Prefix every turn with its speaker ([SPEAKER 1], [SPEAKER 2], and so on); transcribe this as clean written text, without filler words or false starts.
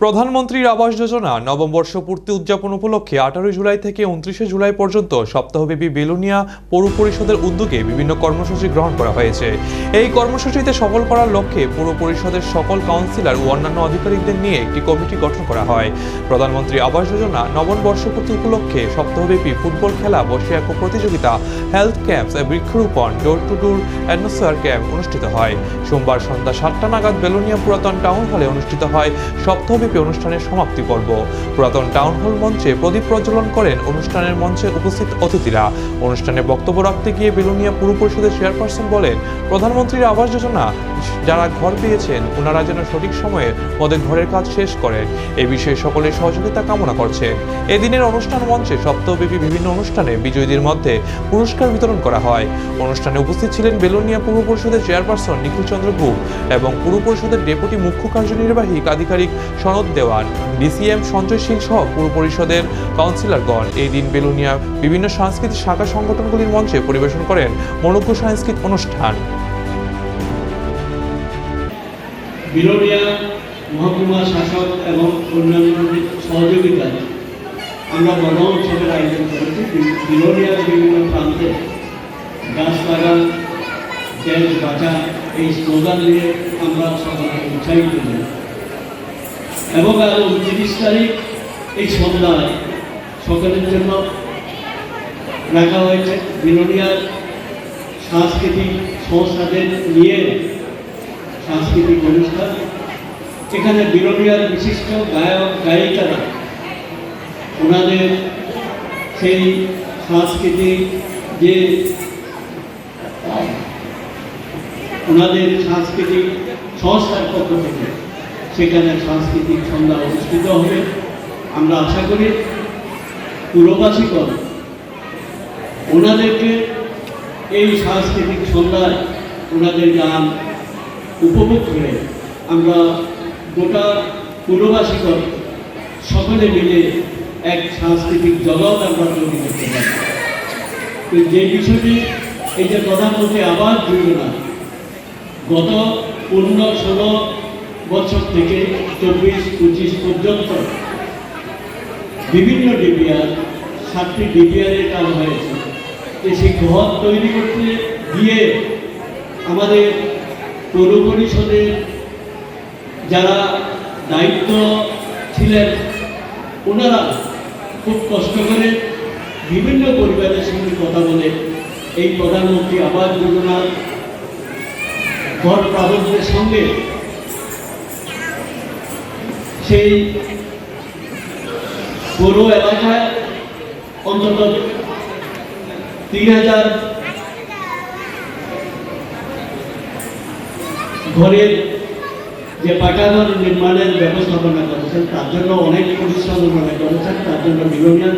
[SPEAKER 1] প্রধানমন্ত্রীর আবাস যোজনা নবম বর্ষপূর্তি উদযাপন উপলক্ষে 18 জুলাই থেকে 29 জুলাই পর্যন্ত সপ্তাহব্যাপী বেলোনিয়া পৌর পরিষদের উদ্যোগে বিভিন্ন কর্মসূচি গ্রহণ করা হয়েছে। এই কর্মসূচিতে সফল করার লক্ষ্যে পৌর পরিষদের সকল কাউন্সিলর ও অন্যান্য আধিকারিকদের নিয়ে একটি কমিটি গঠন করা হয়। প্রধানমন্ত্রী আবাস যোজনা নবম বর্ষপূর্তি উপলক্ষে সপ্তাহব্যাপী ফুটবল খেলা, বর্ষিয়াক প্রতিযোগিতা, হেলথ ক্যাম্পস, বৃক্ষরোপণ, door to door atmosphere camp অনুষ্ঠিত হয়। সোমবার সন্ধ্যা 7টা নাগাদ বেলোনিয়া পুরাতন টাউন হলে অনুষ্ঠিত হয় সপ্তাহব্যাপী অনুষ্ঠানের সমাপ্তি পর্ব। পুরাতন টাউন হল মঞ্চে প্রদীপ প্রজ্বলন করেন অনুষ্ঠানের মঞ্চে উপস্থিত অতিথিরা। অনুষ্ঠানে বক্তব্য রাখতে গিয়ে বেলোনিয়া পৌর পরিষদের চেয়ারপারসন বলেন, প্রধানমন্ত্রীর আবাস যোজনা যারা ঘর পেয়েছেন ওনারা যেন সঠিক সময়ে ওদের ঘরের কাজ শেষ করেন, এই বিষয়ে সকলের সহযোগিতা কামনা করছেন। এদিনের অনুষ্ঠান মঞ্চে সপ্তাহব্যাপী বিভিন্ন অনুষ্ঠানে বিজয়ীদের মধ্যে পুরস্কার বিতরণ করা হয়। অনুষ্ঠানে উপস্থিত ছিলেন বেলোনিয়া পৌর পরিষদের চেয়ারপারসন নিখিল চন্দ্র গুহ এবং পৌর পরিষদের ডেপুটি মুখ্য কার্যনির্বাহী আধিকারিক সনদ দেওয়ান, ডিসিএম সঞ্জয় সিং সহ পৌর পরিষদের কাউন্সিলরগণ। এই দিন বেলোনিয়া বিভিন্ন সাংস্কৃতিক শাখা সংগঠনগুলির মঞ্চে পরিবেশন করেন মনোজ্ঞ সাংস্কৃতিক অনুষ্ঠান।
[SPEAKER 2] বেলোনিয়া মহকুমা শাসক এবং অন্যান্যদের সহযোগিতায় আমরা বন উৎসবের আয়োজন করেছি। বেলোনিয়ার বিভিন্ন প্রান্তে গাছ লাগান, দেশ বাঁচা এই স্লোগান নিয়ে আমরা সবাইকে উৎসাহিত করি এবং আরও 29 তারিখ এই সন্ধ্যায় সকলের জন্য রাখা হয়েছে বেলোনিয়ার সাংস্কৃতিক সংস্থাদের নিয়ে সাংস্কৃতিক অনুষ্ঠান। এখানে বেলোনিয়ার বিশিষ্ট গায়ক গায়িকারা ওনাদের সেই সাংস্কৃতিক যে ওনাদের সাংস্কৃতিক সংস্থার পক্ষ থেকে সেখানে সাংস্কৃতিক সন্ধ্যা অনুষ্ঠিত হবে। আমরা আশা করি পুরবাসীগণ ওনাদেরকে এই সাংস্কৃতিক সন্ধ্যায় ওনাদের গান উপভোগ করে আমরা গোটা পুরবাসীগণ সকলে মিলে এক সাংস্কৃতিক জগৎ আমরা তৈরি করতে পারি। যে বিষয়টি এই যে প্রধানমন্ত্রী আবাস যোজনা গত 15-16 বছর থেকে 24-25 পর্যন্ত বিভিন্ন ডিপিআর 7টি ডিপিআরের কাজ হয়েছে। সেই ঘর তৈরি করতে গিয়ে আমাদের পৌর পরিষদের যারা দায়িত্ব ছিলেন ওনারা খুব কষ্ট করে বিভিন্ন পরিবারের সঙ্গে কথা বলে এই প্রধানমন্ত্রী আবাস যোজনার ঘর প্রাবল্যের সঙ্গে সেই পৌর এলাকায় অন্তত 3000 ঘরের যে পাঠাগার নির্মাণের ব্যবস্থাপনা করেছেন, তার জন্য অনেক পরিশ্রম ওনারা করেছেন। তার জন্য বেলোনিয়ার